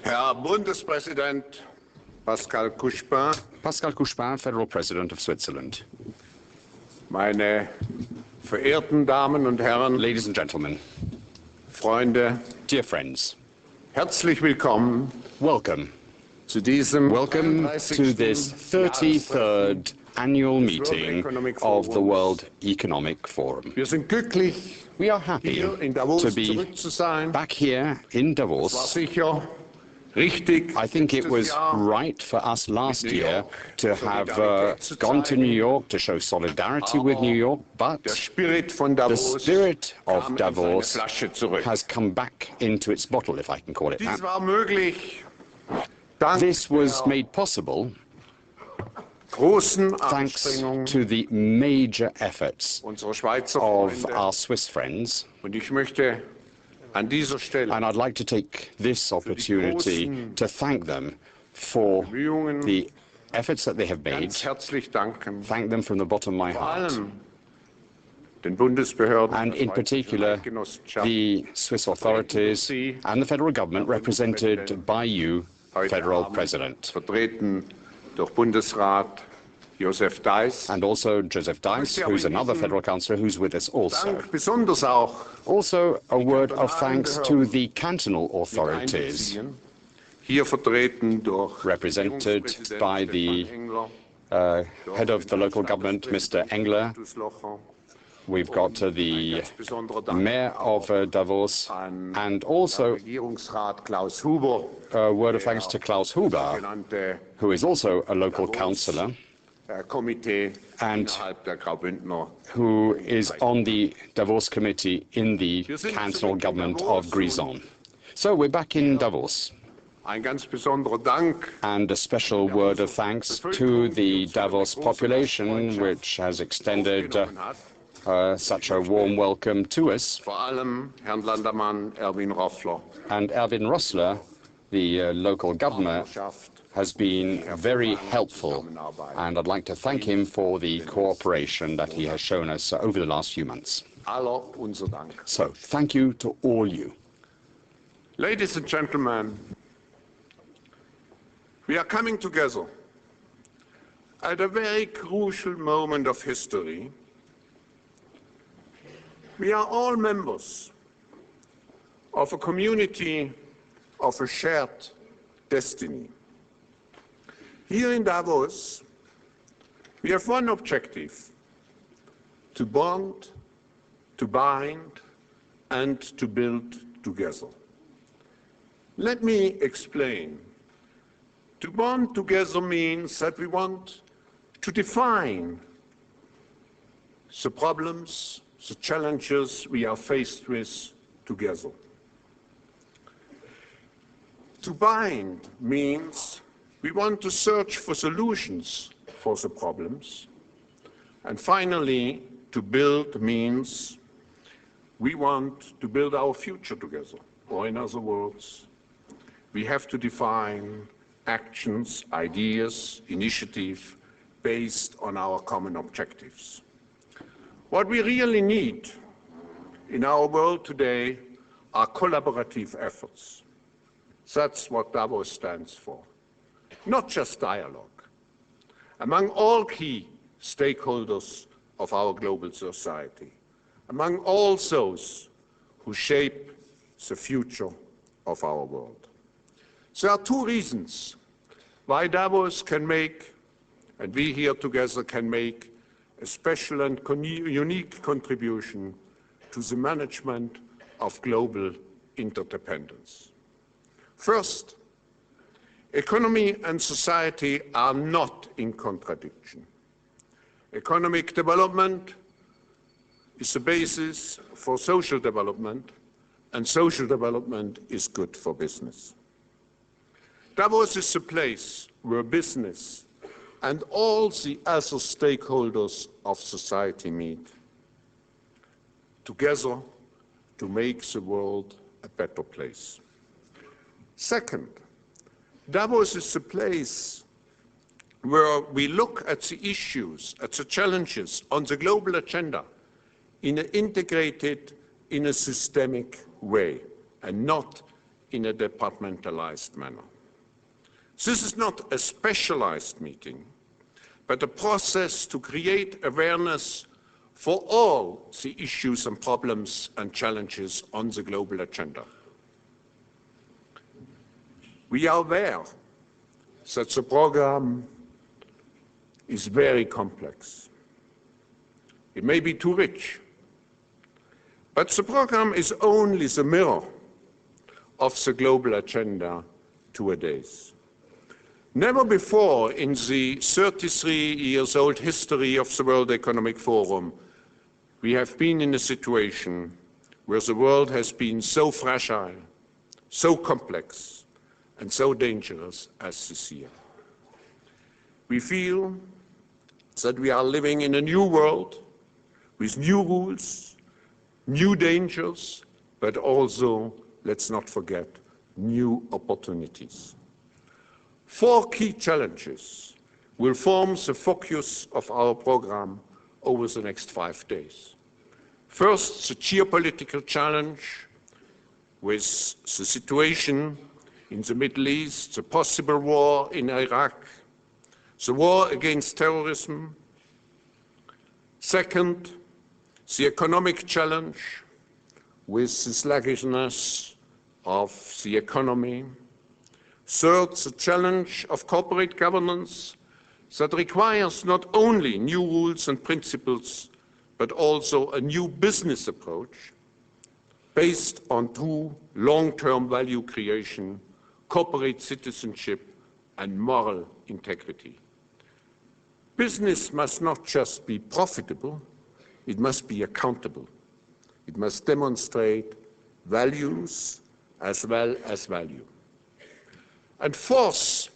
Herr Bundespräsident Pascal Couchepin. Pascal Couchepin, Federal President of Switzerland. Meine verehrten Damen und Herren, Ladies and gentlemen, Freunde, dear friends, herzlich willkommen welcome. zu diesem Welcome to this 33rd annual meeting of the World Economic Forum. Wir sind glücklich, We are happy hier in Davos to be zurück zu sein. back here in War Davos. sicher richtig. I think it was letztes Jahr right for us last New year York to have Solidarität zu gone to zeigen. New York to show solidarity with New York, but Der Spirit von the Davos spirit of kam in Davos seine Flasche zurück. has come back into its bottle, if I can call it Dies that. war möglich dank This was der made possible großen thanks Anstrengungen to the major efforts unserer Schweizer of Freunde. our Swiss friends. Und ich möchte an dieser Stelle And I'd like to take this opportunity to thank them for Bemühungen the efforts that they have made, ganz herzlich danken, thank them from the bottom of my vor heart, allem den Bundesbehörden and der in Schweizerischen particular Eidgenossenschaft, the Swiss authorities and the federal government represented by you, heute Federal Abend President, vertreten durch Bundesrat Joseph Deiss. and also Joseph Deiss, who's another federal councillor who's with us also. Dank besonders auch Also a word of thanks to the cantonal authorities, einbeziehen, hier vertreten durch represented Regierungspräsident by the Stefan Engler, head of the local government, Mr. Engler. Schlocher, We've got the ganz besonderer Dank mayor of Davos, an and also Regierungsrat Klaus Huber, a word of thanks to Klaus Huber, genannte who is also a local councillor, Komitee and innerhalb der Graubündner. who is on the Davos committee in the cantonal government of Grisons. So we're back in Davos. Ein ganz besonderer Dank And a special word of thanks to the Davos population, which has extended such a warm welcome to us. vor allem Herrn Landermann Erwin Roffler, And Erwin Rossler, the local governor, has been very helpful, and I'd like to thank him for the cooperation that he has shown us over the last few months. aller unser Dank. So thank you to all you. Ladies and gentlemen, we are coming together at a very crucial moment of history. We are all members of a community of a shared destiny. Here in Davos, we have one objective: to bond, to bind, and to build together. Let me explain. To bond together means that we want to define the problems, the challenges we are faced with together. To bind means we want to search for solutions for the problems. And finally, to build means we want to build our future together. Or in other words, we have to define actions, ideas, initiatives based on our common objectives. What we really need in our world today are collaborative efforts. That's what Davos stands for. Not just dialogue. Among all key stakeholders of our global society, among all those who shape the future of our world. There are two reasons why Davos can make, and we here together can make, a special and unique contribution to the management of global interdependence. First, economy and society are not in contradiction. Economic development is the basis for social development, and social development is good for business. Davos is a place where business and all the other stakeholders of society meet together to make the world a better place. Second, Davos is a place where we look at the issues, at the challenges on the global agenda in an integrated, in a systemic way, and not in a departmentalized manner. This is not a specialized meeting, but a process to create awareness for all the issues and problems and challenges on the global agenda. We are aware that the program is very complex. It may be too rich, but the program is only the mirror of the global agenda nowadays. Never before in the 33-year-old history of the World Economic Forum we have been in a situation where the world has been so fragile, so complex, and so dangerous as this year. We feel that we are living in a new world with new rules, new dangers, but also, let's not forget, new opportunities. 4 key challenges will form the focus of our program over the next 5 days. First, the geopolitical challenge with the situation in the Middle East, the possible war in Iraq, the war against terrorism. Second, the economic challenge with the sluggishness of the economy. Third, the challenge of corporate governance that requires not only new rules and principles, but also a new business approach based on true long-term value creation, corporate citizenship, and moral integrity. Business must not just be profitable, it must be accountable. It must demonstrate values as well as value. And fourth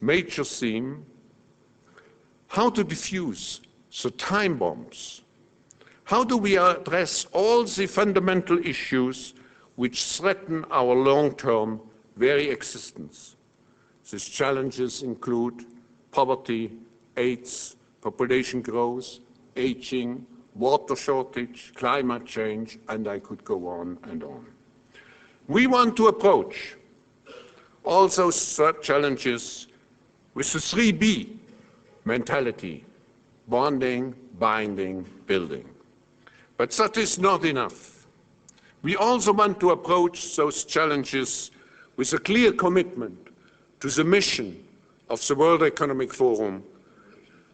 major theme, how to defuse the time bombs. How do we address all the fundamental issues which threaten our long-term very existence? These challenges include poverty, AIDS, population growth, aging, water shortage, climate change, and I could go on and on. We want to approach all those challenges with the 3B mentality: bonding, binding, building. But that is not enough. We also want to approach those challenges with a clear commitment to the mission of the World Economic Forum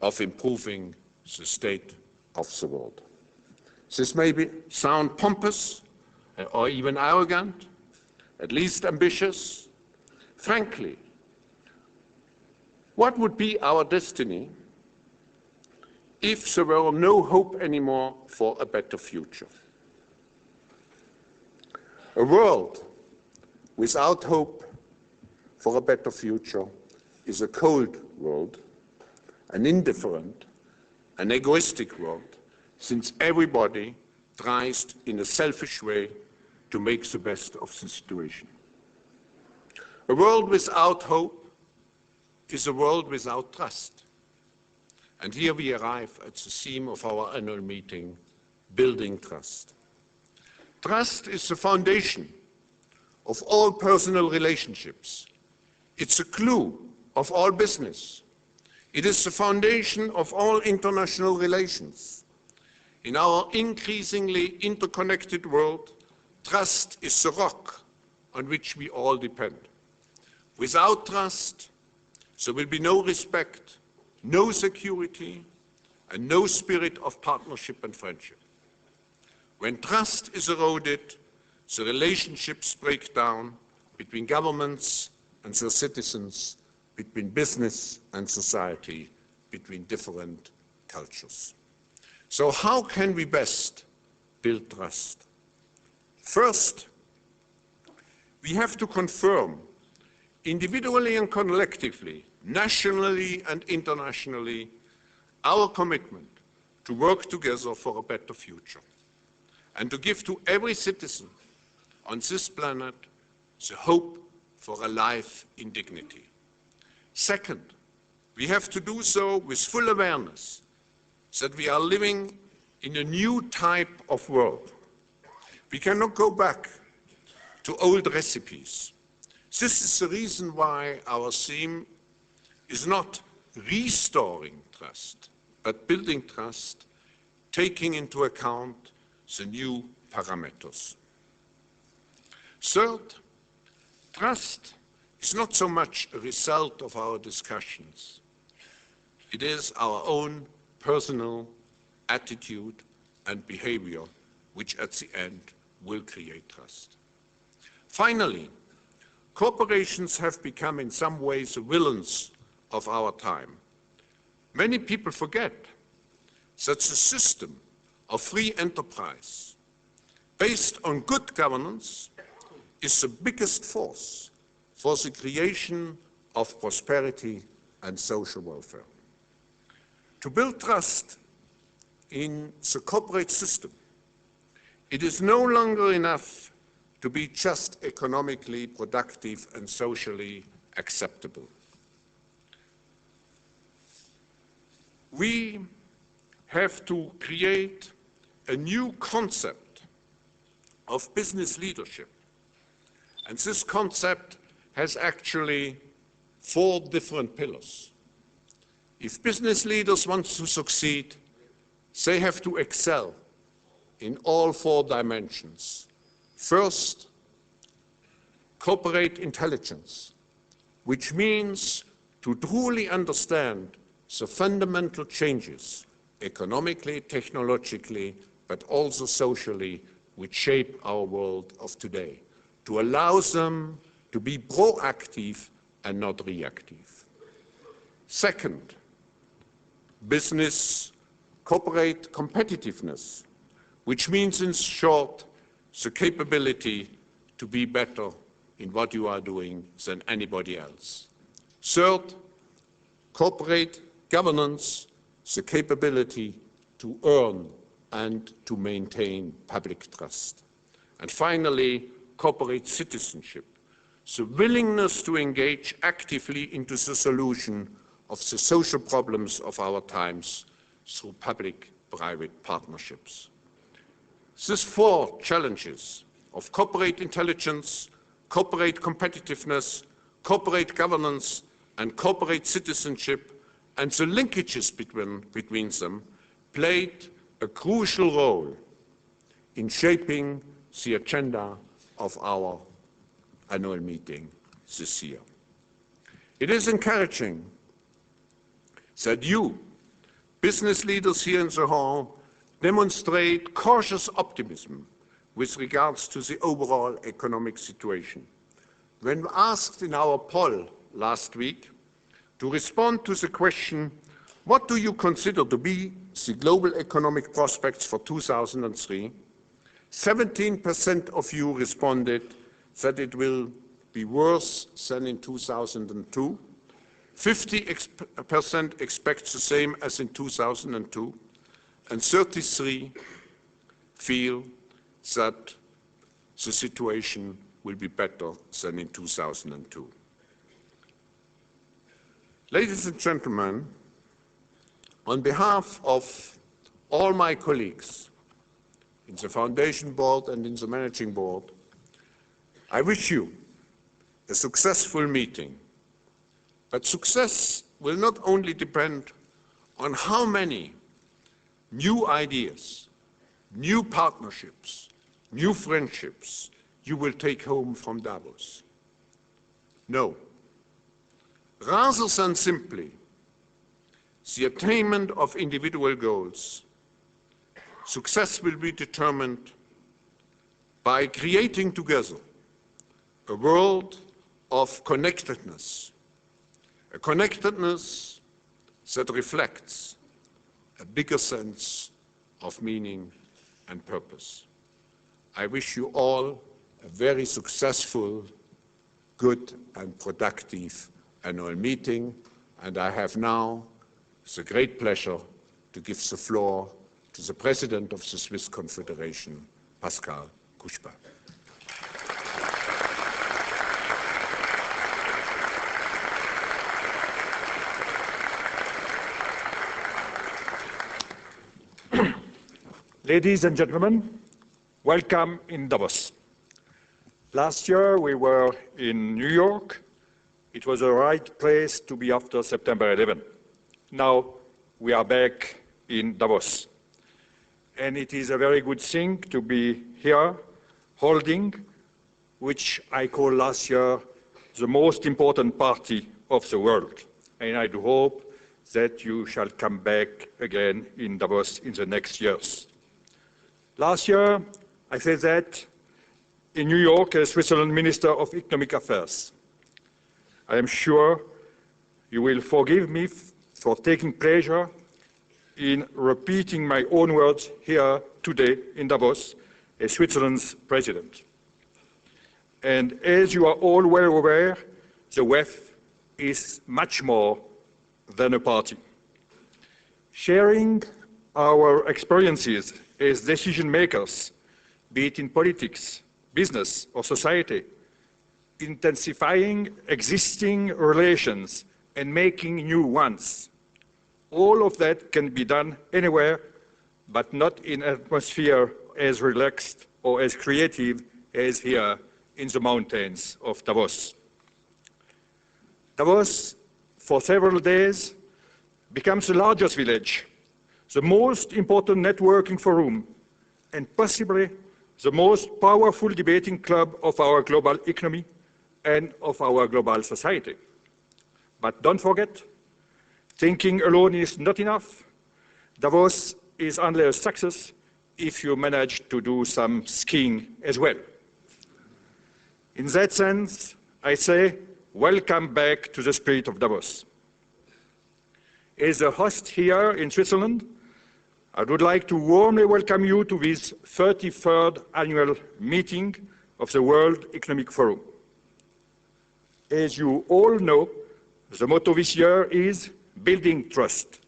of improving the state of the world. This may sound pompous or even arrogant, at least ambitious. Frankly, what would be our destiny if there were no hope anymore for a better future? A world without hope for a better future is a cold world, an indifferent, an egoistic world, since everybody tries in a selfish way to make the best of the situation. A world without hope is a world without trust. And here we arrive at the theme of our annual meeting, building trust. Trust is the foundation of all personal relationships. It's a clue of all business. It is the foundation of all international relations. In our increasingly interconnected world, trust is the rock on which we all depend. Without trust, there will be no respect, no security, and no spirit of partnership and friendship. When trust is eroded, the relationships break down between governments and their citizens, between business and society, between different cultures. So how can we best build trust? First, we have to confirm, individually and collectively, nationally and internationally, our commitment to work together for a better future and to give to every citizen on this planet the hope for a life in dignity. Second, we have to do so with full awareness that we are living in a new type of world. We cannot go back to old recipes. This is the reason why our theme is not restoring trust, but building trust, taking into account the new parameters. Third, trust is not so much a result of our discussions. It is our own personal attitude and behavior which at the end will create trust. Finally, corporations have become in some ways the villains of our time. Many people forget that the system of free enterprise based on good governance is the biggest force for the creation of prosperity and social welfare. To build trust in the corporate system, it is no longer enough to be just economically productive and socially acceptable. We have to create a new concept of business leadership. And this concept has actually 4 different pillars. If business leaders want to succeed, they have to excel in all 4 dimensions. First, corporate intelligence, which means to truly understand the fundamental changes, economically, technologically, but also socially, which shape our world of today, to allow them to be proactive and not reactive. Second, business corporate competitiveness, which means in short, the capability to be better in what you are doing than anybody else. Third, corporate governance, the capability to earn and to maintain public trust. And finally, corporate citizenship, the willingness to engage actively into the solution of the social problems of our times through public-private partnerships. These 4 challenges of corporate intelligence, corporate competitiveness, corporate governance, and corporate citizenship, and the linkages between them, played a crucial role in shaping the agenda of our annual meeting this year. It is encouraging that you, business leaders here in the hall, demonstrate cautious optimism with regards to the overall economic situation. When asked in our poll last week to respond to the question, what do you consider to be the global economic prospects for 2003, 17% of you responded that it will be worse than in 2002, 50% expect the same as in 2002, and 33 feel that the situation will be better than in 2002. Ladies and gentlemen, on behalf of all my colleagues in the Foundation Board and in the Managing Board, I wish you a successful meeting. But success will not only depend on how many new ideas, new partnerships, new friendships you will take home from Davos. No. Rather than simply the attainment of individual goals, success will be determined by creating together a world of connectedness, a connectedness that reflects a bigger sense of meaning and purpose. I wish you all a very successful, good and productive annual meeting, and I have now the great pleasure to give the floor to the President of the Swiss Confederation, Pascal Couchepin. Ladies and gentlemen, welcome in Davos. Last year we were in New York. It was the right place to be after September 11. Now we are back in Davos. And it is a very good thing to be here holding, which I call last year the most important party of the world. And I do hope that you shall come back again in Davos in the next years. Last year, I said that in New York as Switzerland Minister of Economic Affairs. I am sure you will forgive me for taking pleasure in repeating my own words here today in Davos as Switzerland's president. And as you are all well aware, the WEF is much more than a party. Sharing our experiences as decision makers, be it in politics, business, or society, intensifying existing relations and making new ones. All of that can be done anywhere, but not in an atmosphere as relaxed or as creative as here in the mountains of Davos. Davos, for several days, becomes the largest village, the most important networking forum, and possibly the most powerful debating club of our global economy and of our global society. But don't forget, thinking alone is not enough. Davos is only a success if you manage to do some skiing as well. In that sense, I say, welcome back to the spirit of Davos. As a host here in Switzerland, I would like to warmly welcome you to this 33rd annual meeting of the World Economic Forum. As you all know, the motto this year is Building Trust,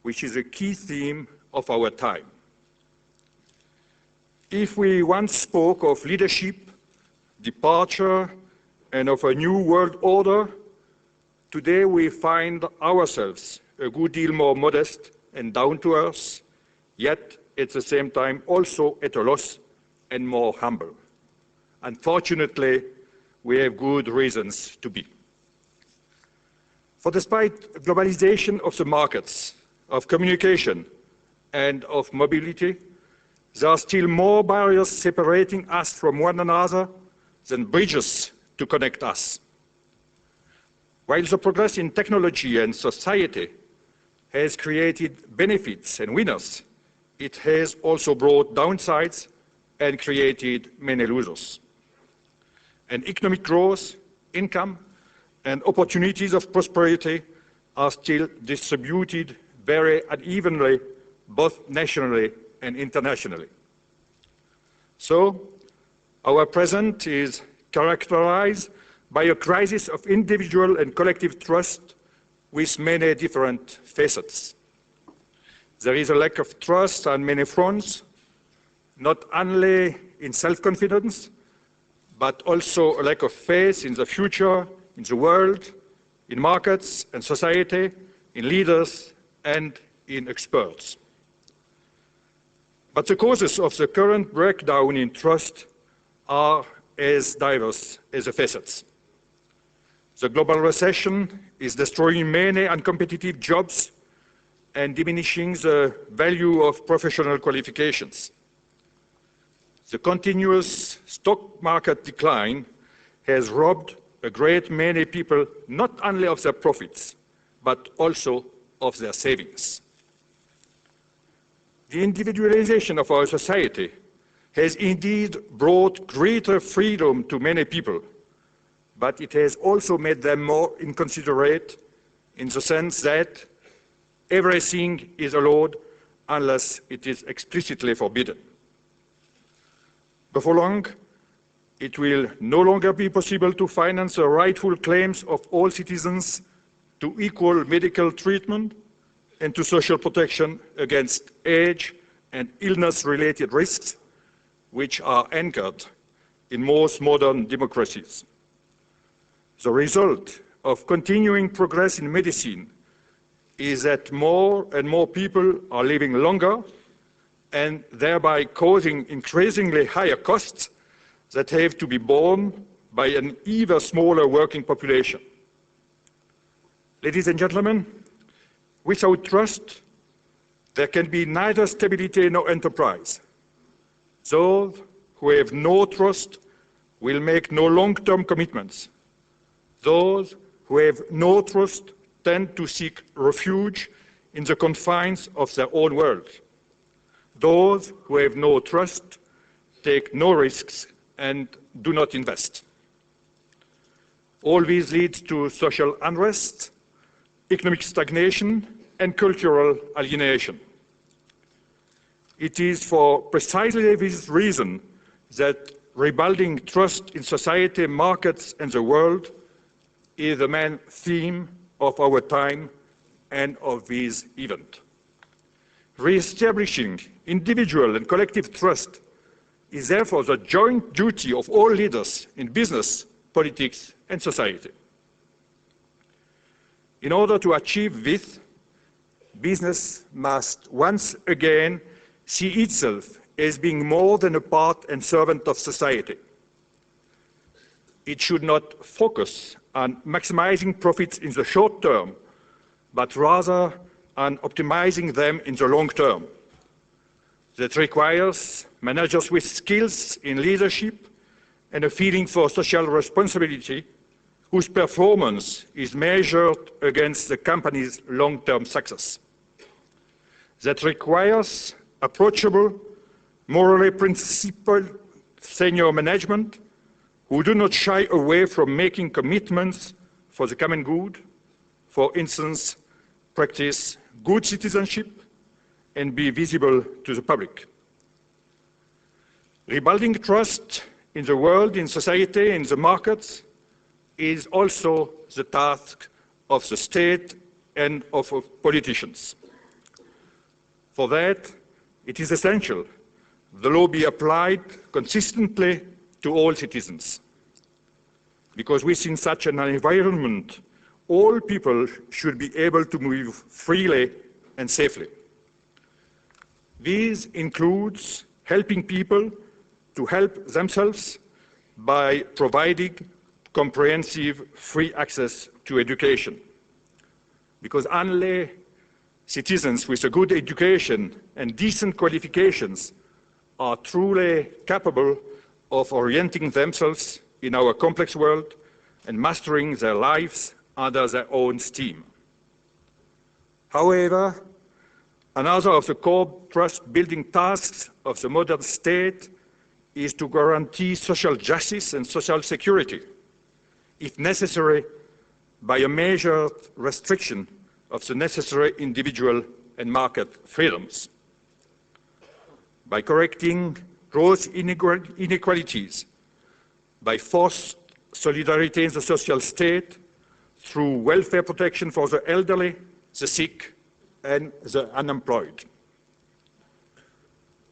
which is a key theme of our time. If we once spoke of leadership, departure, and of a new world order, today we find ourselves a good deal more modest and down to earth, yet at the same time also at a loss and more humble. Unfortunately, we have good reasons to be. For despite globalization of the markets, of communication, and of mobility, there are still more barriers separating us from one another than bridges to connect us. While the progress in technology and society has created benefits and winners, it has also brought downsides and created many losers. And economic growth, income, and opportunities of prosperity are still distributed very unevenly, both nationally and internationally. So, our present is characterized by a crisis of individual and collective trust with many different facets. There is a lack of trust on many fronts, not only in self-confidence, but also a lack of faith in the future, in the world, in markets and society, in leaders and in experts. But the causes of the current breakdown in trust are as diverse as the facets. The global recession is destroying many uncompetitive jobs and diminishing the value of professional qualifications. The continuous stock market decline has robbed a great many people not only of their profits, but also of their savings. The individualization of our society has indeed brought greater freedom to many people, but it has also made them more inconsiderate in the sense that everything is allowed unless it is explicitly forbidden. Before long, it will no longer be possible to finance the rightful claims of all citizens to equal medical treatment and to social protection against age and illness-related risks, which are anchored in most modern democracies. The result of continuing progress in medicine is that more and more people are living longer and thereby causing increasingly higher costs that have to be borne by an even smaller working population. Ladies and gentlemen, without trust, there can be neither stability nor enterprise. Those who have no trust will make no long-term commitments. Those who have no trust tend to seek refuge in the confines of their own world. Those who have no trust take no risks and do not invest. All these leads to social unrest, economic stagnation, and cultural alienation. It is for precisely this reason that rebuilding trust in society, markets, and the world is the main theme of our time and of this event. Re-establishing individual and collective trust is therefore the joint duty of all leaders in business, politics, and society. In order to achieve this, business must once again see itself as being more than a part and servant of society. It should not focus on maximizing profits in the short term, but rather on optimizing them in the long term. That requires managers with skills in leadership and a feeling for social responsibility, whose performance is measured against the company's long-term success. That requires approachable, morally principled senior management who do not shy away from making commitments for the common good, for instance, practice good citizenship and be visible to the public. Rebuilding trust in the world, in society, in the markets is also the task of the state and of politicians. For that, it is essential the law be applied consistently to all citizens. Because within such an environment, all people should be able to move freely and safely. This includes helping people to help themselves by providing comprehensive free access to education. Because only citizens with a good education and decent qualifications are truly capable of orienting themselves in our complex world and mastering their lives under their own steam. However, another of the core trust-building tasks of the modern state is to guarantee social justice and social security, if necessary, by a measured restriction of the necessary individual and market freedoms. By correcting gross inequalities, by forced solidarity in the social state, through welfare protection for the elderly, the sick, and the unemployed.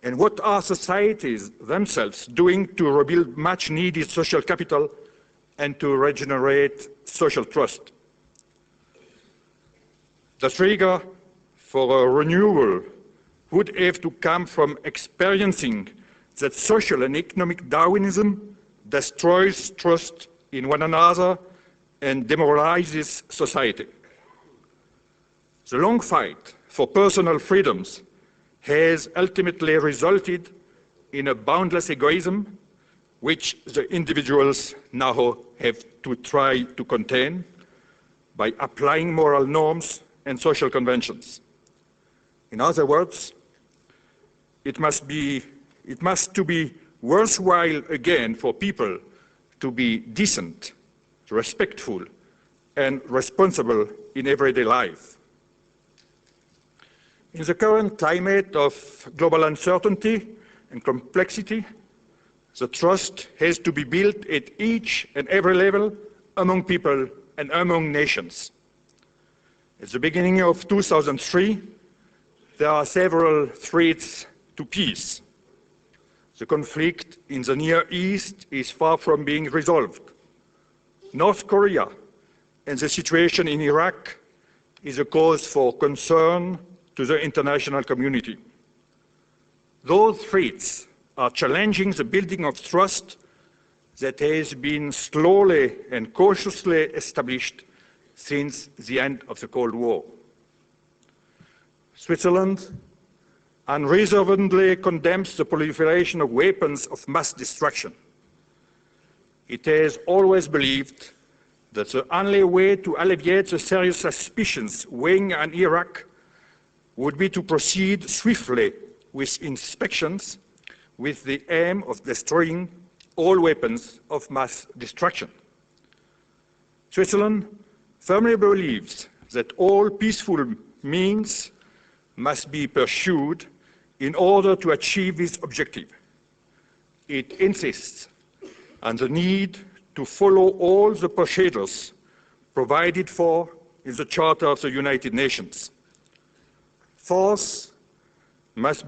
And what are societies themselves doing to rebuild much-needed social capital and to regenerate social trust? The trigger for a renewal would have to come from experiencing that social and economic Darwinism destroys trust in one another and demoralizes society. The long fight for personal freedoms has ultimately resulted in a boundless egoism which the individuals now have to try to contain by applying moral norms and social conventions. In other words, it must be worthwhile again for people to be decent, respectful, and responsible in everyday life. In the current climate of global uncertainty and complexity, the trust has to be built at each and every level among people and among nations. At the beginning of 2003, there are several threats to peace. The conflict in the Near East is far from being resolved. North Korea and the situation in Iraq is a cause for concern to the international community. Those threats are challenging the building of trust that has been slowly and cautiously established since the end of the Cold War. Switzerland unreservedly condemns the proliferation of weapons of mass destruction. It has always believed that the only way to alleviate the serious suspicions weighing on Iraq would be to proceed swiftly with inspections with the aim of destroying all weapons of mass destruction. Switzerland firmly believes that all peaceful means must be pursued in order to achieve this objective. It insists on the need to follow all the procedures provided for in the Charter of the United Nations. Force must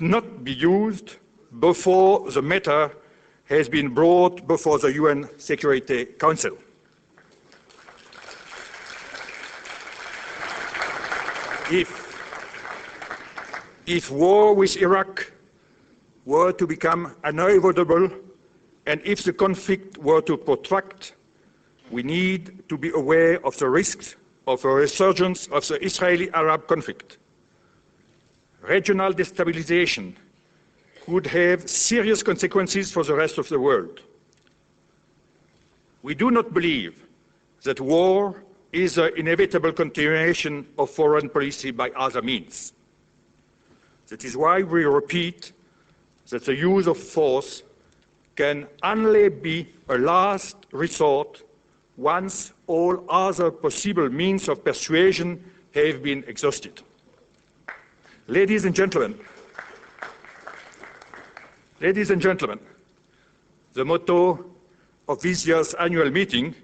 not be used before the matter has been brought before the UN Security Council. If war with Iraq were to become unavoidable, and if the conflict were to protract, we need to be aware of the risks of a resurgence of the Israeli-Arab conflict. Regional destabilization could have serious consequences for the rest of the world. We do not believe that war is an inevitable continuation of foreign policy by other means. That is why we repeat that the use of force can only be a last resort once all other possible means of persuasion have been exhausted. Ladies and gentlemen, the motto of this year's annual meeting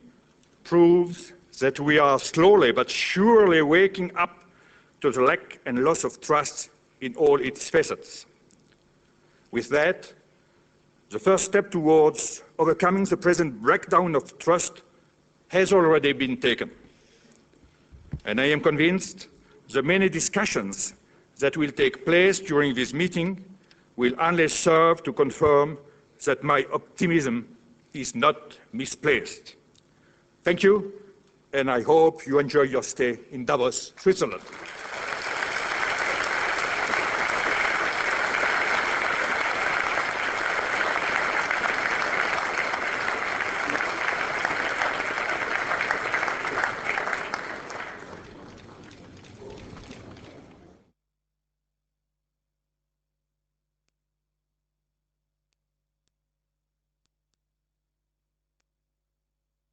proves that we are slowly but surely waking up to the lack and loss of trust in all its facets. With that, the first step towards overcoming the present breakdown of trust has already been taken. And I am convinced the many discussions that will take place during this meeting will only serve to confirm that my optimism is not misplaced. Thank you, and I hope you enjoy your stay in Davos, Switzerland.